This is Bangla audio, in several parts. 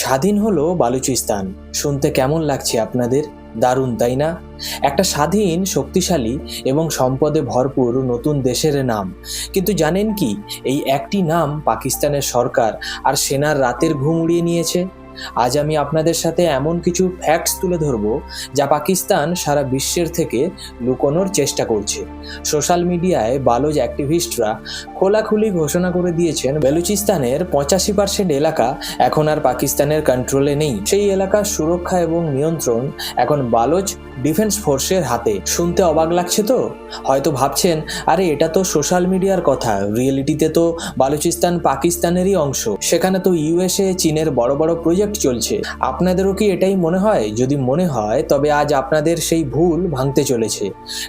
স্বাধীন হলো বালুচিস্তান। শুনতে কেমন লাগছে আপনাদের? দারুণ, তাই না? একটা স্বাধীন, শক্তিশালী এবং সম্পদে ভরপুর নতুন দেশের নাম। কিন্তু জানেন কি, এই একটি নাম পাকিস্তানের সরকার আর সেনার রাতের ঘুম উড়িয়ে নিয়েছে। আজ আমি আপনাদের সাথে এমন কিছু ফ্যাক্টস তুলে ধরবো যা পাকিস্তান সারা বিশ্বের থেকে লুকোনোর চেষ্টা করছে। সোশ্যাল মিডিয়ায় বালোচ অ্যাক্টিভিস্টরা খোলাখুলি ঘোষণা করে দিয়েছেন বেলুচিস্তানের 85% এলাকা এখন আর পাকিস্তানের কন্ট্রোলে নেই। সেই এলাকার সুরক্ষা এবং নিয়ন্ত্রণ এখন বালোচ ডিফেন্স ফোর্সের হাতে। শুনতে অবাক লাগছে তো? হয়তো ভাবছেন, আরে এটা তো সোশ্যাল মিডিয়ার কথা, রিয়েলিটিতে তো বালুচিস্তান পাকিস্তানেরই অংশ। সেখানে তো ইউএসএ, চীনের বড় বড় প্রজেক্ট চলছে। আপনাদেরও কি এটাই মনে হয়? যদি মনে হয় তবে আজ আপনাদের সেই ভুল ভাঙতে চলেছে।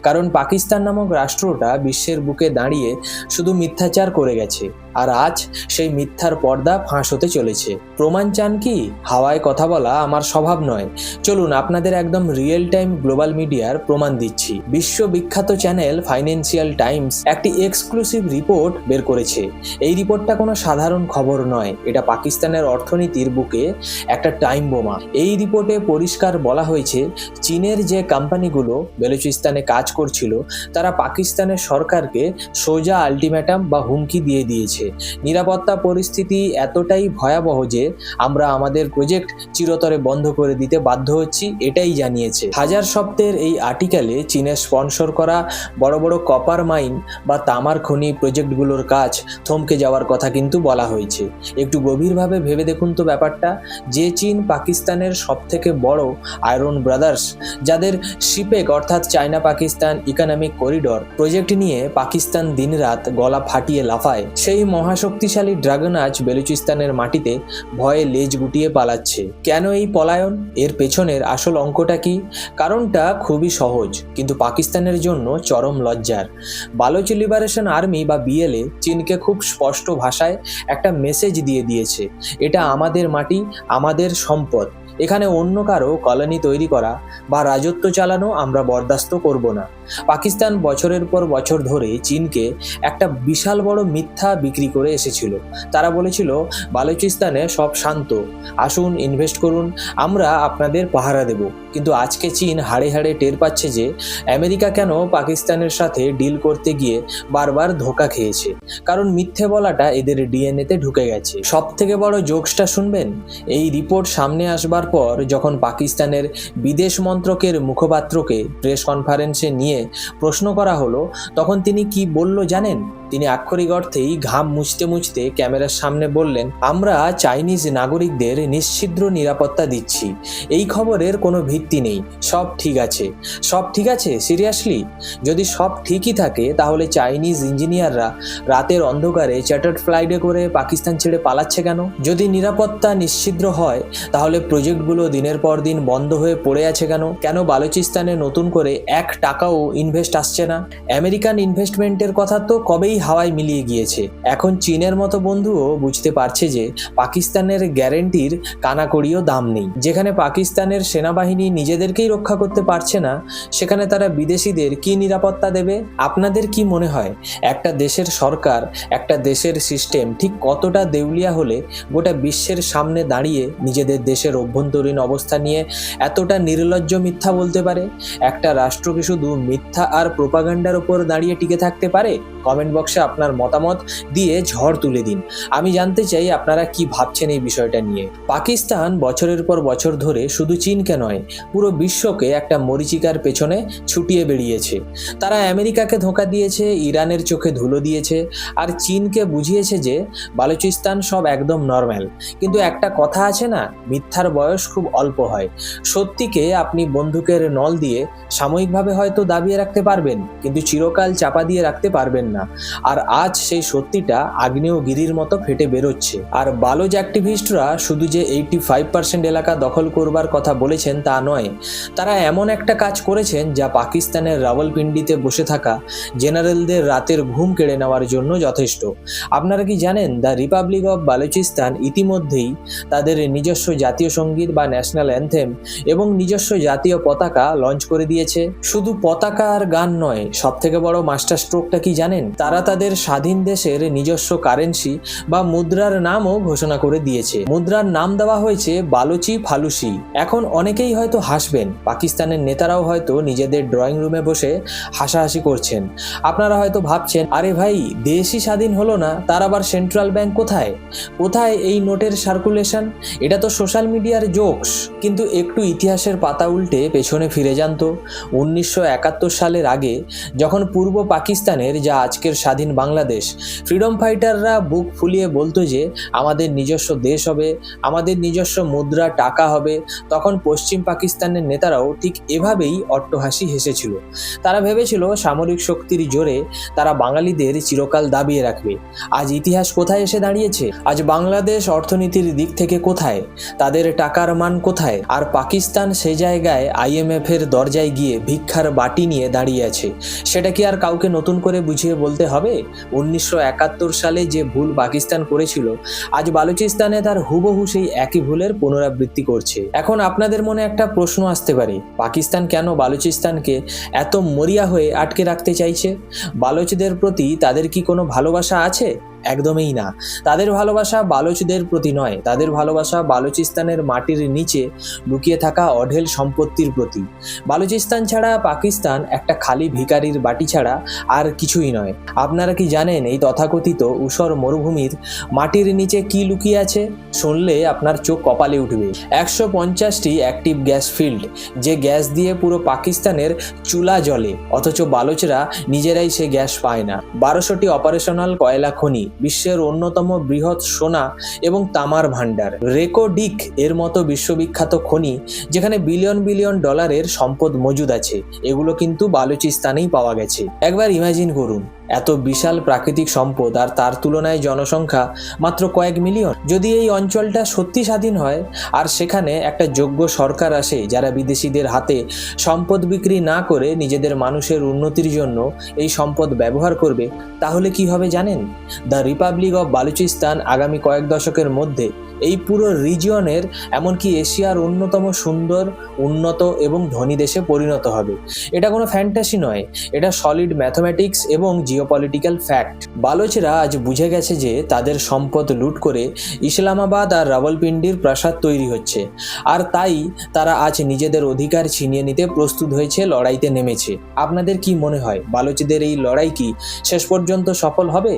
কারণ পাকিস্তান নামক রাষ্ট্রটা বিশ্বের বুকে দাঁড়িয়ে শুধু মিথ্যাচার করে গেছে, আর আজ সেই মিথ্যার পর্দা ফাঁস হতে চলেছে। প্রমাণ চান কি? হাওয়ায় কথা বলা আমার স্বভাব নয়। চলুন আপনাদের একদম রিয়েল টাইম গ্লোবাল মিডিয়ার প্রমাণ দিচ্ছি। বিশ্ববিখ্যাত চ্যানেল ফাইন্যান্সিয়াল টাইমস একটি এক্সক্লুসিভ রিপোর্ট বের করেছে। এই রিপোর্টটা কোনো সাধারণ খবর নয়, এটা পাকিস্তানের অর্থনীতির বুকে একটা টাইম বোমা। এই রিপোর্টে পরিষ্কার বলা হয়েছে, চীনের যে কোম্পানিগুলো বেলুচিস্তানে কাজ করছিল তারা পাকিস্তানের সরকারকে সোজা আলটিমেটাম বা হুমকি দিয়ে দিয়েছে। নিরাপত্তা পরিস্থিতি এতটাই ভয়াবহ যে আমরা আমাদের প্রজেক্ট চিরতরে বন্ধ করে দিতে বাধ্য হচ্ছি, এটাই জানিয়েছে। হাজার শব্দের এই আর্টিকেলে চীনের স্পন্সর করা বড় বড় কপার মাইন বা তামার খনি প্রজেক্টগুলোর কাজ থমকে যাওয়ার কথা কিন্তু বলা হয়েছে। একটু গভীরভাবে ভেবে দেখুন তো ব্যাপারটা। যে চীন পাকিস্তানের সবথেকে বড় আয়রন ব্রাদার্স, যাদের শিপেক অর্থাৎ China Pakistan economic corridor project নিয়ে পাকিস্তান দিনরাত গলা ফাটিয়ে লাফায়, সেই মহাশক্তিশালী ড্রাগন আজ বেলুচিস্তানের মাটিতে ভয়ে লেজ গুটিয়ে পালাচ্ছে। কেন এই পলায়ন? এর পেছনের আসল অঙ্কটা কি? কারণটা খুবই সহজ, কিন্তু পাকিস্তানের জন্য চরম লজ্জার। বালোচ লিবারেশন আর্মি বা বিএলএ চীনকে খুব স্পষ্ট ভাষায় একটা মেসেজ দিয়ে দিয়েছে, এটা আমাদের মাটি, আমাদের সম্পদ। এখানে অন্য কারো কলোনি তৈরি করা বা রাজত্ব চালানো আমরা বরদাস্ত করব না। পাকিস্তান বছরের পর বছর ধরে চীনকে একটা বিশাল বড় মিথ্যা বিক্রি করে এসেছিল। তারা বলেছিল, বালুচিস্তানে সব শান্ত, আসুন ইনভেস্ট করুন, আমরা আপনাদের পাহারা দেব। কিন্তু আজকে চীন হাড়ে হাড়ে টের পাচ্ছে যে আমেরিকা কেন পাকিস্তানের সাথে ডিল করতে গিয়ে বারবার ধোঁকা খেয়েছে। কারণ মিথ্যে বলাটা এদের ডিএনএতে ঢুকে গেছে। সব থেকে বড় জোকসটা শুনবেন। এই রিপোর্ট সামনে আসবার পর যখন পাকিস্তানের বিদেশ মন্ত্রকের মুখপাত্রকে প্রেস কনফারেন্সে নিয়ে প্রশ্ন করা হলো, তখন তিনি কি বলল জানেন? তিনি আক্ষরিক অর্থেই ঘাম মুছতে মুছতে ক্যামেরার সামনে বললেন, আমরা চাইনিজ নাগরিকদের নিশ্ছিদ্র নিরাপত্তা দিচ্ছি। এই খবরের কোনো ভিত্তি নেই, সব ঠিক আছে। সব ঠিক আছে? সিরিয়াসলি? যদি সব ঠিকই থাকে তাহলে চাইনিজ ইঞ্জিনিয়াররা রাতের অন্ধকারে চ্যাটার্ড ফ্লাইটে করে পাকিস্তান ছেড়ে পালাচ্ছে কেন? যদি নিরাপত্তা নিশ্ছিদ্র হয় তাহলে প্রজেক্টগুলো দিনের পর দিন বন্ধ হয়ে পড়ে আছে কেন? কেন বালুচিস্তানে নতুন করে 1 টাকাও ইনভেস্ট আসছে না? আমেরিকান ইনভেস্টমেন্টের কথা তো কবেই হাওয়ায় মিলিয়ে গিয়েছে। এখন চীনের মতো বন্ধুও বুঝতে পারছে যে পাকিস্তানের গ্যারেন্টির কানাকড়িও দাম নেই। যেখানে পাকিস্তানের সেনাবাহিনী নিজেদেরকেই রক্ষা করতে পারছে না, সেখানে তারা বিদেশিদের কি নিরাপত্তা দেবে? আপনাদের কি মনে হয় একটা দেশের সরকার, একটা দেশের সিস্টেম ঠিক কতটা দেউলিয়া হলে গোটা বিশ্বের সামনে দাঁড়িয়ে নিজেদের দেশের অভ্যন্তরীণ অবস্থা নিয়ে এতটা নির্লজ্জ মিথ্যা বলতে পারে? একটা রাষ্ট্র কি শুধু মিথ্যা আর প্রোপাগান্ডার উপর দাঁড়িয়ে টিকে থাকতে পারে? কমেন্ট বক্সে আপনার মতামত দিয়ে ঝড় তুলে দিন। আমি জানতে চাই আপনারা কি ভাবছেন এই বিষয়টা নিয়ে। পাকিস্তান বছরের পর বছর ধরে শুধু চীনকে নয়, পুরো বিশ্বকে একটা মরীচিকার পেছনে ছুটিয়ে বেরিয়েছে। তারা আমেরিকাকে ধোঁকা দিয়েছে, ইরানের চোখে ধুলো দিয়েছে, আর চীনকে বুঝিয়েছে যে বালুচিস্তান সব একদম নর্মাল। কিন্তু একটা কথা আছে না, মিথ্যার বয়স খুব অল্প হয়। সত্যিকে আপনি বন্দুকের নল দিয়ে সাময়িকভাবে হয়তো দাবিয়ে রাখতে পারবেন, কিন্তু চিরকাল চাপা দিয়ে রাখতে পারবেন না। আর আজ সেই সত্যিটা আগ্নেয়গিরির মতো ফেটে বেরোচ্ছে। আর বালোচ অ্যাক্টিভিস্টরা শুধু যে 85% এলাকা দখল করবার কথা বলেছেন তা নয়, তারা এমন একটা কাজ করেছেন যা পাকিস্তানের রাওয়ালপিন্ডিতে বসে থাকা জেনারেলদের রাতের ঘুম কেড়ে নেওয়ার জন্য যথেষ্ট। আপনারা কি জানেন, দ্য রিপাবলিক অফ বালুচিস্তান ইতিমধ্যেই তাদের নিজস্ব জাতীয় সঙ্গীত বা ন্যাশনাল অ্যানথেম এবং নিজস্ব জাতীয় পতাকা লঞ্চ করে দিয়েছে। শুধু পতাকা আর গান নয়, সব থেকে বড় মাস্টার স্ট্রোকটা কি জানেন? তারা তাদের স্বাধীন দেশের নিজস্ব কারেন্সি বা মুদ্রার নামও ঘোষণা করে দিয়েছে। মুদ্রার নাম দেওয়া হয়েছে বালোচি ফালুসি। এখন অনেকেই হয়তো হাসবেন, পাকিস্তানের নেতারাও হয়তো নিজেদের ড্রয়িং রুমে বসে হাসাহাসি করছেন। আপনারা হয়তো ভাবছেন, আরে ভাই, দেশই স্বাধীন হলো না, তার আবার সেন্ট্রাল ব্যাংক কোথায়? কোথায় এই নোটের সার্কুলেশন? এটা তো সোশ্যাল মিডিয়ার জোকস। কিন্তু একটু ইতিহাসের পাতা উল্টে পেছনে ফিরে যান তো। 1971 সালের আগে যখন পূর্ব পাকিস্তানের, যা আজকের স্বাধীন বাংলাদেশ, ফ্রিডম ফাইটাররা বুক ফুলিয়ে বলতো যে আমাদের নিজস্ব দেশ হবে, আমাদের নিজস্ব মুদ্রা টাকা হবে, তখন পশ্চিম পাকিস্তানের নেতারাও ঠিক এভাবেই অট্টহাসি হেসেছিল। তারা ভেবেছিল সামরিক শক্তির জোরে তারা বাঙালিদের চিরকাল দাবিয়ে রাখবে। আজ ইতিহাস কোথায় এসে দাঁড়িয়েছে? আজ বাংলাদেশ অর্থনীতির দিক থেকে কোথায়? তাদের টাকার মান কোথায়? আর পাকিস্তান সে জায়গায় IMF এর দরজায় গিয়ে ভিক্ষার বাটি নিয়ে দাঁড়িয়ে আছে। সেটা কি আর কাউকে নতুন করে বুঝিয়ে বলতে হবে? 1971 সালে যে ভুল পাকিস্তান করেছিল, আজ বালুচিস্তানে তার হুবহু সেই একই ভুলের পুনরাবৃত্তি করছে। এখন আপনাদের মনে একটা প্রশ্ন আসতে পারে, পাকিস্তান কেন বালুচিস্তানকে এত মরিয়া হয়ে আটকে রাখতে চাইছে? বালুচদের প্রতি তাদের কি কোনো ভালোবাসা আছে? একদমই না। তাদের ভালোবাসা বালুচদের প্রতি নয়, তাদের ভালোবাসা বালুচিস্তানের মাটির নিচে লুকিয়ে থাকা অঢেল সম্পত্তির প্রতি। বালুচিস্তান ছাড়া পাকিস্তান একটা খালি ভিখারির বাটি ছাড়া আর কিছুই নয়। আপনারা কি জানেন এই তথাকথিত ঊষর মরুভূমির মাটির নিচে কি লুকিয়ে আছে? শুনলে আপনার চোখ কপালে উঠবে। 150টি অ্যাক্টিভ গ্যাস ফিল্ড, যে গ্যাস দিয়ে পুরো পাকিস্তানের চুলা জ্বলে, অথচ বালুচরা নিজেরাই সে গ্যাস পায় না। 1200টি অপারেশনাল কয়লা খনি, বিশ্বের অন্যতম বৃহৎ সোনা এবং তামার ভান্ডার, রেকোডিক এর মতো বিশ্ববিখ্যাত খনি যেখানে বিলিয়ন বিলিয়ন ডলারের সম্পদ মজুদ আছে, এগুলো কিন্তু বালুচিস্তানেই পাওয়া গেছে। একবার ইমাজিন করুন, এত বিশাল প্রাকৃতিক সম্পদ আর তার তুলনায় জনসংখ্যা মাত্র কয়েক মিলিয়ন। যদি এই অঞ্চলটা সত্যি স্বাধীন হয় আর সেখানে একটা যোগ্য সরকার আসে যারা বিদেশিদের হাতে সম্পদ বিক্রি না করে নিজেদের মানুষের উন্নতির জন্য এই সম্পদ ব্যবহার করবে, তাহলে কি হবে জানেন? দ্য রিপাবলিক অফ বালুচিস্তান আগামী কয়েক দশকের মধ্যে এই পুরো রিজিয়নের, এমনকি এশিয়ার অন্যতম সুন্দর, উন্নত এবং ধনী দেশে পরিণত হবে। এটা কোনো ফ্যান্টাসি নয়, এটা সলিড ম্যাথমেটিক্স এবং জিওপলিটিক্যাল ফ্যাক্ট। বালুচরা আজ বুঝে গেছে যে তাদের সম্পদ লুট করে ইসলামাবাদ আর রাওয়ালপিন্ডির প্রাসাদ তৈরি হচ্ছে, আর তাই তারা আজ নিজেদের অধিকার ছিনিয়ে নিতে প্রস্তুত হয়েছে, লড়াইতে নেমেছে। আপনাদের কি মনে হয় বালুচিদের এই লড়াই কি শেষ পর্যন্ত সফল হবে?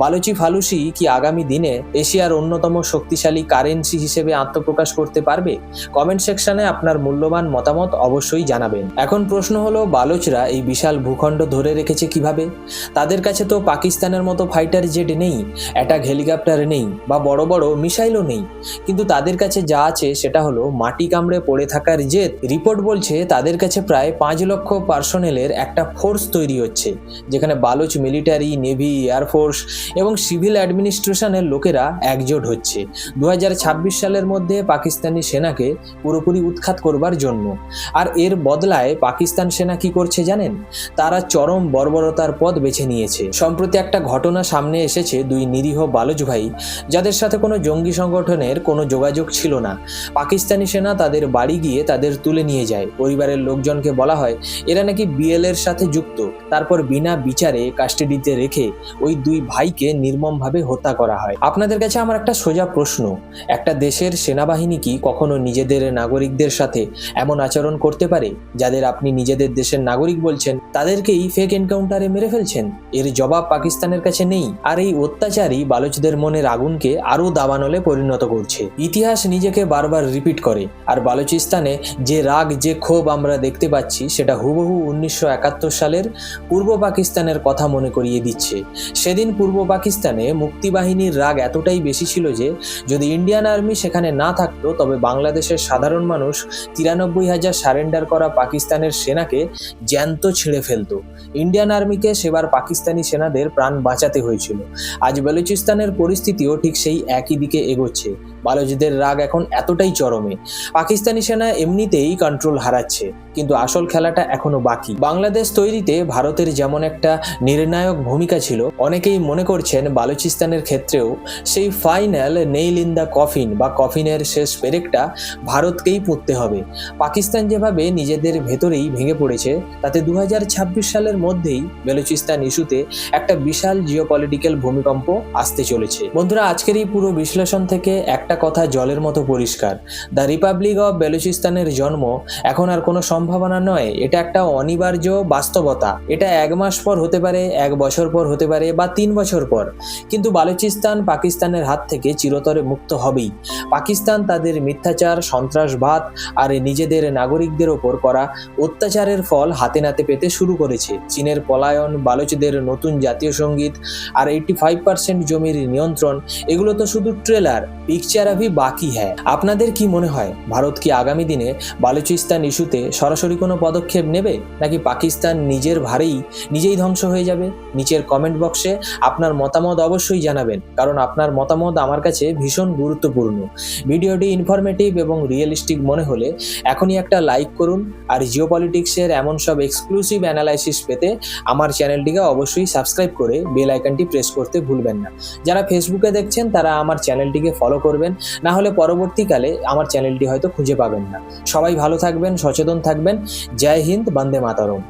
বালুচি ফালুসি কি আগামী দিনে এশিয়ার অন্যতম শক্তিশালী কারেন্সি হিসেবে আত্মপ্রকাশ করতে পারবে? কমেন্ট সেকশনে আপনার মূল্যবান মতামত অবশ্যই জানাবেন। এখন প্রশ্ন হলো, বালুচরা এই বিশাল ভূখণ্ড ধরে রেখেছে কিভাবে? তাদের কাছে তো পাকিস্তানের মতো ফাইটার জেট নেই, অ্যাটাক হেলিকপ্টার নেই, বা বড় বড় মিসাইলও নেই, কিন্তু তাদের কাছে যা আছে সেটা হলো মাটি কামড়ে পড়ে থাকার জেট। রিপোর্ট বলছে তাদের কাছে প্রায় 5 লক্ষ পার্সোনেলের একটা ফোর্স তৈরি হচ্ছে, যেখানে বালুচ মিলিটারি, নেভি, এয়ারফোর্স এবং সিভিল অ্যাডমিনিস্ট্রেশনের লোকেরা একজোট হচ্ছে 2026 সালের মধ্যে পাকিস্তানি সেনাকে পুরোপুরি উৎখাত করবার জন্য। আর এর বদলায় পাকিস্তান সেনা কি করছে জানেন? তারা চরম বর্বরতার পথ বেছে নিয়েছে। সম্প্রতি একটা ঘটনা সামনে এসেছে, 2 নিরীহ বালুচ ভাই যাদের সাথে কোনো জঙ্গি সংগঠনের কোনো যোগাযোগ ছিল না, পাকিস্তানি সেনা তাদের বাড়ি গিয়ে তাদের তুলে নিয়ে যায়। পরিবারের লোকজনকে বলা হয় এরা নাকি BL এর সাথে যুক্ত। তারপর বিনা বিচারে কাস্টাডিতে রেখে ওই 2 ভাইকে নির্মমভাবে হত্যা করা হয়। আপনাদের কাছে আমার একটা সোজা প্রশ্ন, একটা দেশের সেনাবাহিনী কি কখনো নিজেদের নাগরিকদের সাথে এমন আচরণ করতে পারে? যাদের আপনি নিজেদের দেশের নাগরিক বলছেন তাদেরকেই ফেক এনকাউন্টারে মেরে ফেলছেন। এর জবাব পাকিস্তানের কাছে নেই, আর এই অত্যাচারী বালুচদের মনের আগুনকে আরো দাবানলে পরিণত করছে। ইতিহাস নিজেকে বারবার রিপিট করে, আর বালুচিস্তানে যে রাগ, যে ক্ষোভ আমরা দেখতে পাচ্ছি সেটা হুবহু 1971 সালের পূর্ব পাকিস্তানের কথা মনে করিয়ে দিচ্ছে। সেদিন পূর্ব পাকিস্তানে মুক্তিবাহিনীর রাগ এতটাই বেশি ছিল যে যদি ইন্ডিয়ান আর্মি সেখানে না থাকতো তবে বাংলাদেশের সাধারণ মানুষ 93,000 সারেন্ডার করা পাকিস্তানের সেনাকে জ্যান্ত ছিঁড়ে ফেলতো। ইন্ডিয়ান আর্মিকে সেবার পাকিস্তানি সেনাদের প্রাণ বাঁচাতে হয়েছিল। আজ বালুচিস্তানের পরিস্থিতিও ঠিক সেই একই দিকে এগোচ্ছে। বালুচদের রাগ এখন এতটাই চরমে। পাকিস্তানি সেনা এমনিতেই কন্ট্রোল হারাচ্ছে, কিন্তু আসল খেলাটা এখনো বাকি। বাংলাদেশ তৈরিতে ভারতের যেমন একটা নির্ণায়ক ভূমিকা ছিল, অনেকেই মনে করছেন বালুচিস্তানের ক্ষেত্রেও সেই final nail in the coffin বা কফিনের শেষ পেরেকটা ভারতকেই পুঁততে হবে। পাকিস্তান যেভাবে নিজেদের ভেতরেই ভেঙে পড়েছে, তাতে 2026 সালের মধ্যেই বেলুচিস্তান ইস্যুতে একটা বিশাল জিওপলিটিক্যাল ভূমিকম্প আসতে চলেছে। বন্ধুরা, আজকের এই পুরো বিশ্লেষণ থেকে একটা কথা জলের মতো পরিষ্কার: দ্য রিপাবলিক অফ বেলুচিস্তানের জন্ম এখন আর কোনো সম্ভাবনা নয়, এটা একটা অনিবার্য বাস্তবতা। এটা 1 মাস পর হতে পারে, 1 বছর পর হতে পারে, বা 3 বছর পর, কিন্তু বালুচিস্তান পাকিস্তানের হাত থেকে চিরতরে মুক্ত হবেই। পাকিস্তান তাদের মিথ্যাচার, সন্ত্রাসবাদ আর নিজেদের নাগরিকদের ওপর করা অত্যাচারের ফল হাতে নাতে পেতে শুরু করেছে। চীনের পলায়ন, বালুচদের নতুন জাতীয় সঙ্গীত আর 85% জমির নিয়ন্ত্রণ, এগুলো তো শুধু ট্রেলার, পিকচার আভি বাকি হ্যায়। আপনাদের কি মনে হয়, ভারত কি আগামী দিনে বালুচিস্তান ইস্যুতে সরাসরি কোনো পদক্ষেপ নেবে, নাকি পাকিস্তান নিজের ভারেই নিজেই ধ্বংস হয়ে যাবে? নিচের কমেন্ট বক্সে আপনার মতামত অবশ্যই জানাবেন, কারণ আপনার মতামত আমার কাছে ভীষণ গুরুত্বপূর্ণ। ভিডিওটি ইনফরমেটিভ এবং রিয়েলিস্টিক মনে হলে এখনই একটা লাইক করুন, আর জিওপলিটিক্সের এমন সব এক্সক্লুসিভ অ্যানালাইসিস পেতে আমার চ্যানেলটিকে অবশ্যই সাবস্ক্রাইব করে বেল আইকনটি প্রেস করতে ভুলবেন না। যারা ফেসবুকে দেখছেন তারা আমার চ্যানেলটিকে ফলো করবেন, না হলে পরবর্তীকালে আমার চ্যানেলটি হয়তো খুঁজে পাবেন না। সবাই ভালো থাকবেন, সচেতন থাকবেন। জয় হিন্দ, বন্দে মাতরম।